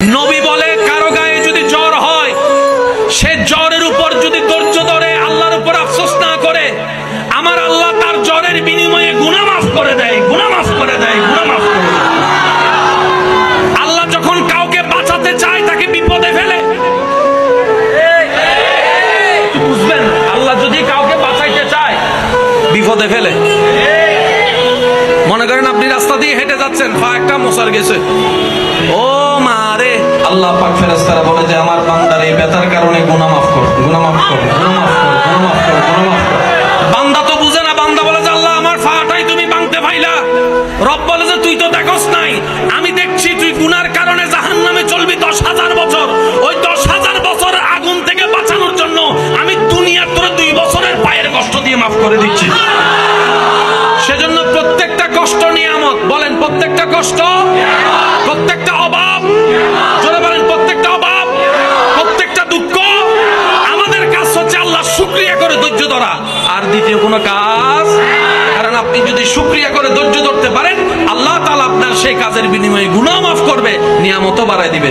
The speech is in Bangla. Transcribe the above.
नबी बोले कारो गाये যদি জ্বর হয় সে জ্বরের উপর যদি ধৈর্য ধরে আল্লাহর উপর আফসোস না করে আমার আল্লাহ তার জ্বরের বিনিময়ে গুনাহ মাফ করে দেয় গুনাহ মাফ করে দেয় গুনাহ মাফ করে দেয়। আল্লাহ যখন কাউকে বাঁচাতে চায় তাকে বিপদে ফেলে বুঝবেন আল্লাহ যদি কাউকে বাঁচাইতে চায় বিপদে ফেলে। মনে করেন আপনি রাস্তা দিয়ে হেঁটে যাচ্ছেন পা একটা মশার গেছে ও মারে আল্লাহ পাক ফেরেশতারা বলে যে আমার বান্দার এই ব্যথার কারণে গুনাহ মাফ কর গুনাহ মাফ কর গুনাহ মাফ কর গুনাহ মাফ কর গুনাহ মাফ কর। বান্দা তো বুঝে না, বান্দা বলে যে আল্লাহ আমার পাটাই তুমি ভাঙতে পাইলা। রব বলে যে তুই তো দেখোস নাই, আমি দেখছি তুই গুনার কারণে জাহান্নামে চলবি 10,000 বছর। ওই 10,000 বছর আগুন থেকে বাঁচানোর জন্য আমি দুনিয়ার তোর 2 বছরের পায়ের কষ্ট দিয়ে মাফ করে দিচ্ছি। সেজন্য প্রত্যেকটা কষ্ট নিয়ামত, বলেন প্রত্যেকটা কষ্ট, প্রত্যেকটা অভাব, জোরে বলেন প্রত্যেকটা অভাব, প্রত্যেকটা দুঃখ আমাদের কাজ হচ্ছে আল্লাহ শুকরিয়া করে ধৈর্য ধরা, আর দ্বিতীয় কোনো কাজ। কারণ আপনি যদি শুকরিয়া করে ধৈর্য ধরতে পারেন আল্লাহ তাআলা আপনার সেই কাজের বিনিময়ে গুনাহ মাফ করবে, নিয়ামতও বাড়ায় দিবে।